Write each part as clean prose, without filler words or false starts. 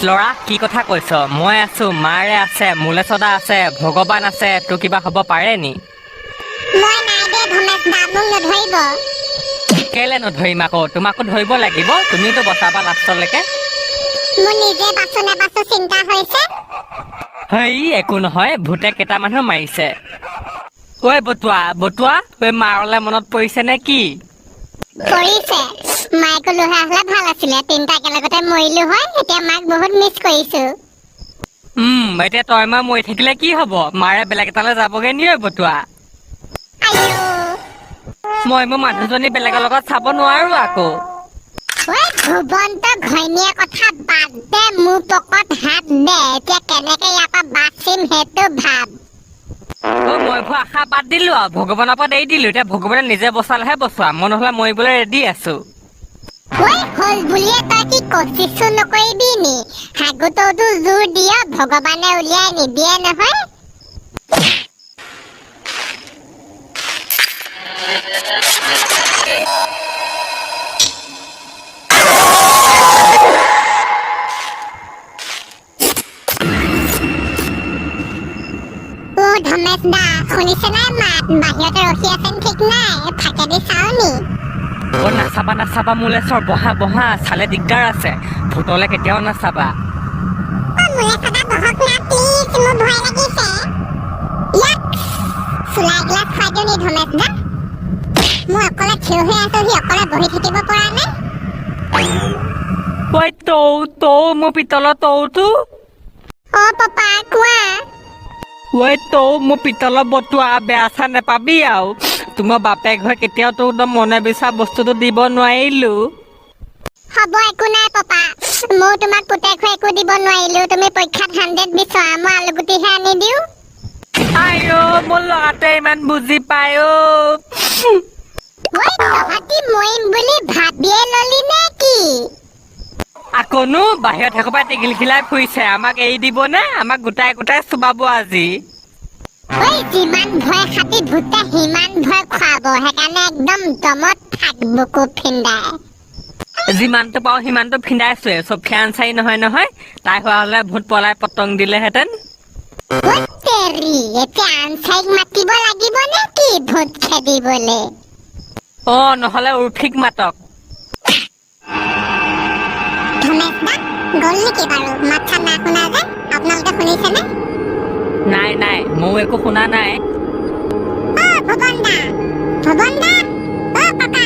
ল'ৰা কি কথা কৈছ? মই আছো, মাৰে আছে, মুলেচদা আছে, ভগৱান আছে, তোৰ কিবা হ'ব পাৰে নি? মই নাই দে ধমেশ দা, মোক নধৰিব। কেলে নধৰিম আকৌ? তোমাকো ধৰিব লাগিব, তুমিতো বচাবা লাষ্টলৈকে। মোৰ নিজে বাচো নেবাচো চিন্তা হৈছে। হেই একো নহয়, ভূতে কেইটা মানুহ মাৰিছে। ঐ বটুৱা বটুৱা, ঐ মাৰলে মনত পৰিছে নে কি? কৰিছে। মায়েকো লোহা হলে ভাল আছিলে, তিনটা একেলগতে মৰিলো হয়। এতিয়া মাক বহুত মিছ কৰিছো। এতিয়া তই মই মৰি থাকিলে কি হব? মাৰে বেলেগ এটালৈ যাবগে নি ঐ বটুৱা? আইও মই মোৰ মানুহজনী বেলেগৰ লগত চাব নোৱাৰো আকৌ। ঐ ভুৱন্ত ঘৈণীয়ে কথা বাদ দে, মোৰ পকত হাত দে। এতিয়া কেনেকে ইয়াৰ পৰা বাচিম সেইটো ভাব। মই এইবোৰ আশা বাদ দিলো আৰু ভগৱানৰ ওপৰত এৰি দিলো। এতিয়া ভগৱানে নিজে বচালেহে বচোৱা, মই নহলে মৰিবলৈ ৰেডি আছো। ঐ হল বুলিয়ে তই কি কচিছো নকৰিবি নি? হাগুতোতো জোৰ দিয়, ভগৱানে উলিয়াই নিদিয়ে নহয়। ধমেশ দা শুনিছে নাই মাত? বাহিৰতে ৰখি আছেন ঠিক নাই, ফাকেদি চাও নি? নাচাবা নাচাবা মুলেশ্বৰ, বহা বহা, চালে দিগদাৰ আছে। ভূতলে কেতিয়াও নাচাবা। মুলেশ্বদা বহক না প্লিজ, মোৰ ভয় লাগিছে। ইয়াক চুলা এগিলাচ খুৱাই দিওঁ নি ধমেশ দা? মই অকলে থিয় হৈ আছো, সি অকলে বহি থাকিব পৰা নাই। ঐ তৌ মোৰ পিতলৰ তৌটো। অ পাপা কোৱা। ঐ তৌ মোৰ পিতলৰ বটুৱা, বেয়া চা নেপাবি আৰু। তোমাৰ বাপেক হৈ কেতিয়াও তোক মনে বিচৰা বস্তুটো দিব নোৱাৰিলো। হ'ব একো নাই পাপা, ময়ো তোমাক পুতেক হৈ একো দিব নোৱাৰিলো। তুমি পৰীক্ষাত 100 বিচৰা, মই আলুগুটিহে আনি দিওঁ। আইও মোৰ ল'ৰাটোৱে ইমান বুজি পায় অ। ঐ তহঁতি মৰিম বুলি ভাবিয়ে ললি নে কি? আকৌনো বাহিৰত এসোপা টিঘিল খিলাই ফুৰিছে, আমাক এৰি দিব নে? আমাক গোটাই গোটাই চুবাব আজি। ঐ যিমান ভয় খাতি ভূতে সিমান ভয় খুৱাব, সেইকাৰণে একদম দমত থাক বুকু ফিন্দাই। যিমানটো পাওঁ সিমানটো ফিন্দাইছোৱে, চফিয়া আনচাৰী নহয় নহয়। তাই হোৱা হলে ভূত পলাই পতং দিলেহেঁতেন। তেৰি, এতিয়া আনচাৰীক মাতিব লাগিব নে কি ভূত খেদিবলে? নহলে উৰ্ফিক মাতক। ধমেশ দা গল নেকি বাৰু? মাত চাত নাই শুনা যে, আপোনালোকে শুনিছেনে? নাই নাই, ময়ো একো শুনা নাই। ভুৱন দা, ভুৱন দা, অ পাপা।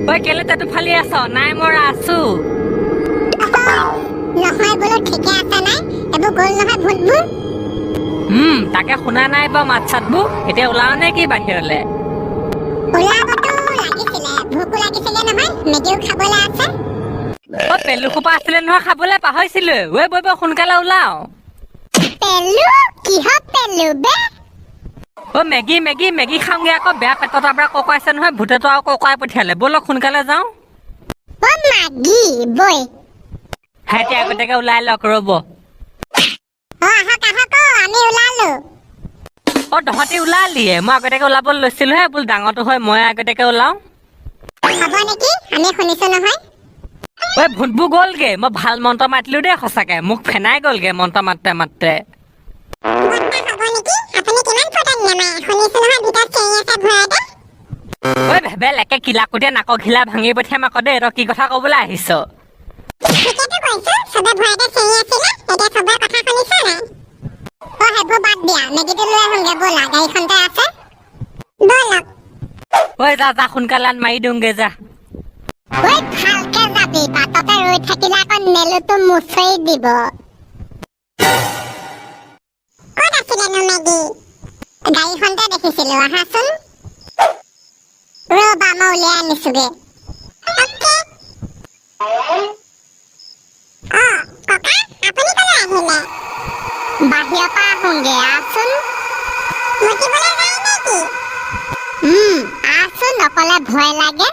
ঐ কেলে তাতো ফালি আছ? নাই মৰা, আছো। নহয় বোলো ঠিকে আছে নাই? এইবোৰ গল নহয় ভূতবোৰ? তাকে শুনা নাই বাৰু মাত চাতবোৰ। এতিয়া ওলাও নে কি বাহিৰলে? ওলাবতো লাগিছিলে, ভোকো লাগিছিলে নহয়, মেগীও খাবলৈ আছে। পেলু সোপা আছিলে নহয় খাবলৈ, পাহৰিছিলো। ঐ বৈ সোনকালে ওলাও। পেলু? কিহৰ পেলু বে? মেগী মেগী মেগী খাওঁগে আকৌ, বেয়া পেটৰ পৰা ককাইছে নহয়, ভূতেটো আৰু ককাই পঠিয়ালে। ব'লক সোনকালে যাওঁ। মাগী বৈ। এতিয়া আগতীয়াকে ওলাই লওক, ৰ'ব। আহক আহক, আমি ওলালো। তহঁতি ওলালিয়ে? মই আগতীয়াকে ওলাব লৈছিলোহে, বোলো ডাঙৰটো হয় মই আগতীয়াকে ওলাও। হ'ব নেকি, আমি শুনিছো নহয়। ভূতবোৰ গ'লগে। মই ভাল মন্ত্ৰ মাতিলো দেই, সঁচাকে মোক ফেনাই গ'লগে মন্ত্ৰ মাত্ৰে মাত্ৰে। ভেবেল একে কিলাকুটিয়ে নাকৰ ঘিলা ভাঙি পঠিয়াম আকৌ দেই। তই কি কথা কবলৈ আহিছ? যা যা, সোনকালে মাৰি দিওঁগে যা। ভালকে যাবি, বাটতে ৰৈ থাকিলে আকৌ নেলুটো মুচৰি দিব। ক'ত আছিলেনো মেগী? গাড়ীখনতে দেখিছিলো, আহাচোন। ৰ'বা মই উলিয়াই আনিছোগে। ককা আপুনি ক'লৈ আহিলে? বাহিৰৰ পৰা আহোঁগে, আহচোন। মুতিবলৈ যায় নেকি? আহচোন, অকলে ভয় লাগে।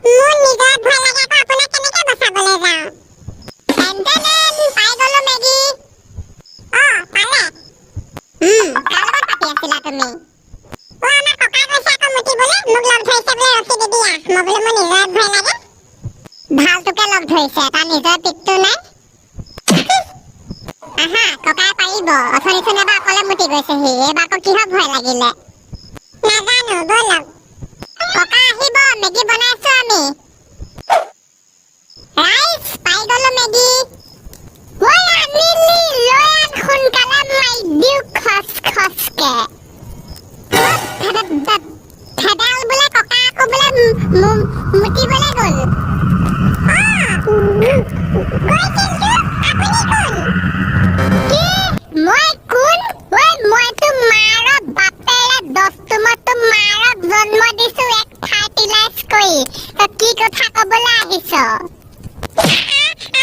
মোৰ নিজৰ ভয় লাগে, আকৌ আপোনাক কেনেকে বচাবলৈ যাওঁ? পাই গলো মেগী। পালে? কাৰ লগত পাতি আছিলা তুমি? আমাৰ ককা কৈছে আকৌ মুতিবলৈ, মোক লগ ধৰিছে বোলে ৰখি দিবি আহ। মই বোলো মোৰ নিজৰ ভয় লাগে। ভালটোকে লগ ধৰিছে, তাৰ নিজৰ পিকটো নাই। আহা ককাই পাৰিব অথনিচোন এবাৰ অকলে মুতি গৈছেহি এইবাৰ আকৌ কিহৰ ভয় লাগিলে নাজানো ব'লক ককা আহিব মেগী বনাইছো আমি ৰাইজ পাই গলো মেগী ঐ আনিলি লৈ আন সোনকালে মাৰি দিও খচ খচকে ভেদাল বোলে ককা আকৌ বোলে মুতিবলে গ'ল মই কোন ঐ মইতো মাৰৰ বাপেৰে দস্তুমতো মাৰক জন্ম দিছো এক ফাৰ্টিলাইজ কৰি তই কি কথা কবলৈ আহিছ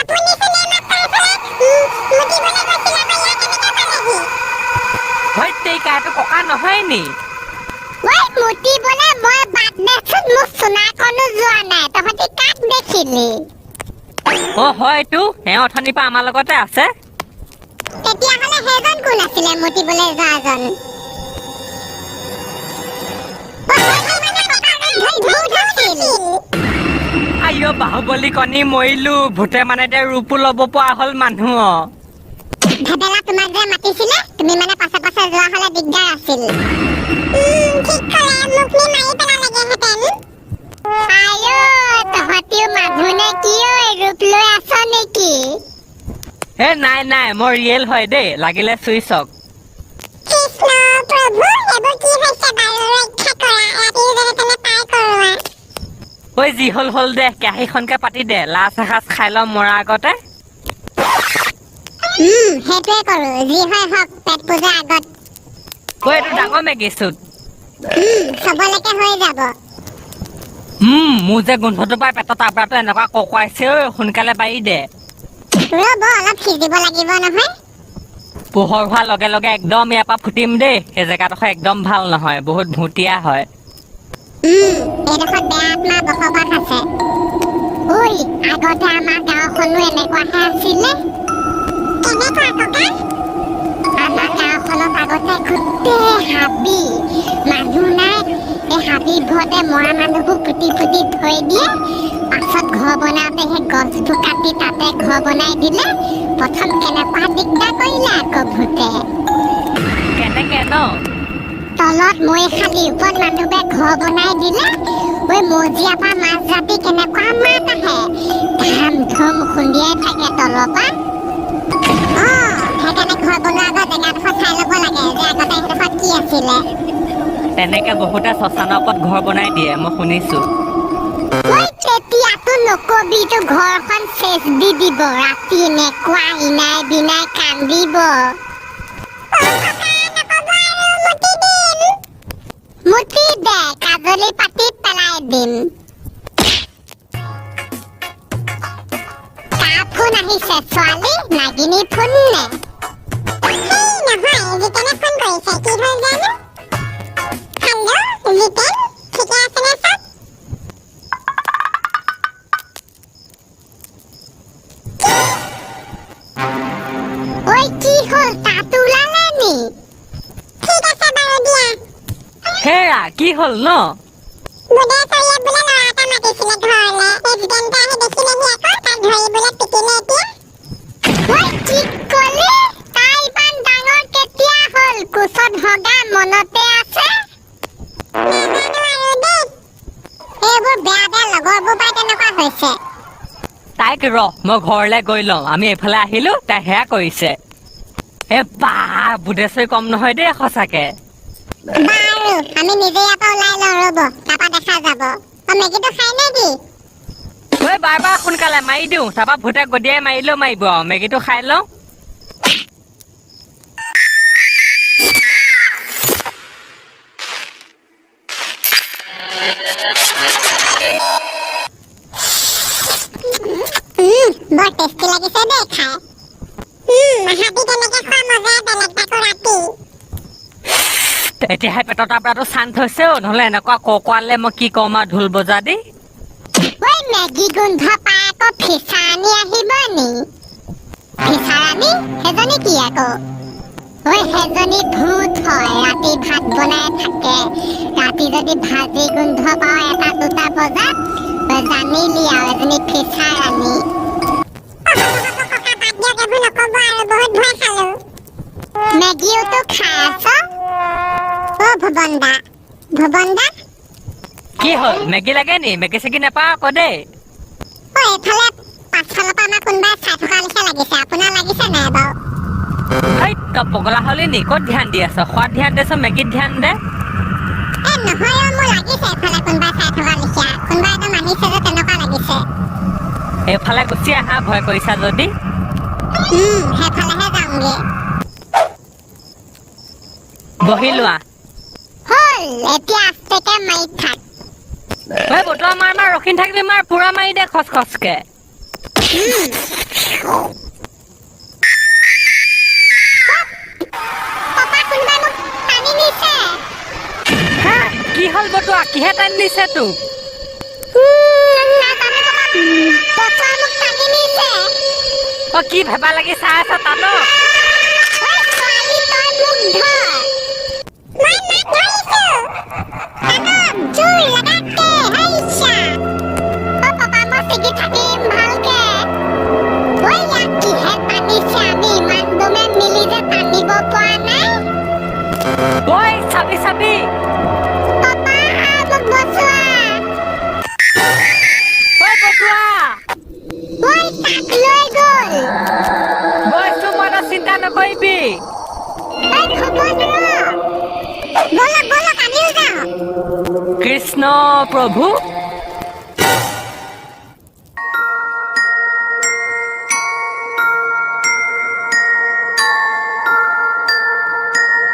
আপুনি কোনে নাপায় মুতিবলৈ গৈছিল আকৌ ইয়াত কেনেকৈ পালেহি হয় তেইকাটো ককা নহয় নি ঐ মুতিবলৈ মই বাদ দেচোন মোক চুনাকণো যোৱা নাই তহঁতি কাক দেখিলি হয়তো এওঁ অথনিৰ পৰা আমাৰ লগতে আছে তেতিয়াহ'লে সেইজন কোন আছিলে মুতিবলৈ যোৱাজন আইঅ বাহুবলী কণী মৰিলো ভূতে মানে এতিয়া ৰূপো ল'ব পৰা হ'ল মানুহ ভেবেলা তোমাক যে মাতিছিলে তুমি মানে পাছে পাছে যোৱা হ'লে দিগদাৰ আছিল ঠিক ক'লে মোক নি মাৰি পেলালেগেহেঁতেন আইঅ তহঁতিও মানুহ নে কি ঐ ৰূপ লৈ আছ নেকি হে নাই নাই মই ৰিয়েল হয় দেই লাগিলে চুই চাওক কৃষ্ণ প্ৰভু এইবোৰ কি হৈছে বাৰু ৰক্ষা কৰা ৰাতিও যেনে তেনে পাৰ কৰোৱা ঐ যি হ'ল দে কেৰাহীখনকে পাতি দে লাজ এসাঁজ খাই লওঁ মৰাৰ আগতে সেইটোৱে কৰো যি হয় হওক পেট পূজাৰ আগত ঐ এইটো ডাঙৰ মেগী চুট চবলৈকে হৈ যাব মোৰ যে গোন্ধটো পাই পেটৰ তাপৰাটো এনেকুৱা ককোৱাইছে ঐ সোনকালে পাৰি দে ৰ'ব অলপ সিজিব লাগিব নহয় পোহৰ হোৱাৰ লগে লগে একদম ইয়াৰ পৰা ফুটিম দেই সেই জেগাডোখৰ একদম ভাল নহয় বহুত ভুটীয়া হয় এইডোখৰত বেয়া আত্মা বসবাস আছে ঐ আগতে আমাৰ গাঁওখনো এনেকুৱাহে আছিলে কেনেকুৱা ককা আমাৰ গাঁওখনত আগতে গোটেই হাবি মানুহ নাই এই হাবিবোৰতে মৰা মানুহবোৰ পুতি পুতি থৈ দিয়ে পাছত ঘৰ বনাওঁতে সেই গছবোৰ কাটি তাতে ঘৰ বনাই দিলে প্ৰথম কেনেকুৱা দিগদাৰ কৰিলে আকৌ ভূতে কেনেকে ন তলত মই খালি ওপৰত মানুহবোৰে ঘৰ বনাই দিলে ঐ মজিয়াৰ পৰা মাছ ৰাতি কেনেকুৱা মাত আহে ধাম ধুম খুন্দিয়াই থাকে তলৰ পৰা সেইকাৰণে ঘৰ বনোৱাৰ আগত জেগাডোখৰ চাই ল'ব লাগে যে আগতে সেইডোখৰত কি আছিলে তেনেকে বহুতে শ্মশানৰ ওপৰত ঘৰ বনাই দিয়ে মই শুনিছো ঐ তেতিয়াতো নকবিতো ঘৰখন চেচ দি দিব ৰাতি নেকুৱা ইনাই বিনাই কান্দিব মুতি দে কাজলি পাতি পেলাই দিম কাৰ ফোন আহিছে ছোৱালী নাগিনী ফোন নে নহয় জিতেনে ফোন কৰিছে কি হ'ল জানো হেল্ল' জিতেন ঠিকে আছেনে চব ঐ কি হ'ল তাত ওলালে নি ঠিক আছে বাৰু দিয়া হেৰা কি হ'ল ন বুধেশ্বৰীয়ে বোলে ল'ৰা এটা মাতিছিলে ঘৰলে প্ৰেচিডেণ্টে আহি দেখিলেহি আকৌ তাক ধৰিবলৈ পিটিলে এতিয়া ঐ কি ক'লি তাই ইমান ডাঙৰ কেতিয়া হ'ল কোচত হগা মনতে আছে নাজানো আৰু দেই এইবোৰ বেয়া বেয়া লগৰবোৰ পাই তেনেকুৱা হৈছে তাইক মই ঘৰলৈ গৈ লওঁ আমি এইফালে আহিলো তাই সেয়া কৰিছে বুধেশ্বৰী কম নহয় দেই সঁচাকে বাৰু আমি নিজে ইয়াৰ পৰা ওলাই লওঁ ৰ'ব তাৰপা দেখা যাব মেগীটো খাই নে কি ঐ বাৰ সোনকালে মাৰি দিওঁ তাৰপা ভূতে গদিয়াই মাৰিলেও মাৰিব আৰু মেগীটো খাই লওঁ বৰ টেষ্টি লাগিছে দেই খাই হাবি তেনেকে খোৱা মজাই বেলেগ তাকো ৰাতি এতিয়াহে পেটৰ তাপৰাটো শান্ত হৈছে নহ'লে এনেকুৱা ককোৱালে মই কি কম আৰু ঢোল বজা দি ঐ মেগী গোন্ধ পাই আকৌ ফিচাৰাণী আহিব নি ফিচাৰাণী সেইজনী কি আকৌ ঐ সেইজনী ভূত হয় ৰাতি ভাত বনাই থাকে ৰাতি যদি ভাজি গোন্ধ পাওঁ 1-2 বজাত জানিলি আৰু এজনী ফিচাৰাণী বহুত ভয় খালো মেগী লাগে নি? মেগী চেগী নাপাওঁ আকৌ দেই। ঐ এইফালে পাছফালৰ পৰা আমাৰ কোনোবাই চাই থকা নিচিনা লাগিছে, আপোনাৰ লাগিছে নাই বাৰু? হেই তই পগলা হলি নি? ক'ত ধ্যান দি আছ? খোৱাত ধ্যান দিছ, মেগীত ধ্যান দে। নহয় মোৰ লাগিছে এইফালে কোনোবাই চাই থকা নিচিনা, কোনোবাই একদম আনিছে যে তেনেকুৱা লাগিছে। এইফালে গুচি আহা ভয় কৰিছা যদি। সেইফালেহে যামগে। বহি লোৱা। হ'ল এতিয়া আস্তেকে মাৰি থাক। এই বতৰা মাৰ ৰখি থাকিবি, মাৰ পুৰা মাৰি দে খচ খচকে। পাপা কোনোবাই মোক টানি নিছে। হা কি হ'ল বতৰা? কিহে টানি নিছে তোক? নাজানো পাপা, বতৰা মোক টানি নিছে। অ কি ভেবা লাগি চাই আছ তাত? ঐ ছোৱালী তই মোক ধৰ। মই ধৰিছো। টানক, জোৰ লগাকে, হাইছা। অ পাপা মই ছিগি থাকিম ভালকে। ঐ ইয়াক কিহে টানিছে, আমি ইমান দমে মিলি যে টানিব পৰা নাই। ঐ চাবি চাবি। পাপা মোক বচোৱা। ঐ বতৰা। ঐ তাক লৈ গ'ল। গৈছো মই, তই চিন্তা নকৰিবি। ঐ থব নোৱাৰ। বলক বলক আমিও যাওঁ। কৃষ্ণ প্ৰভু।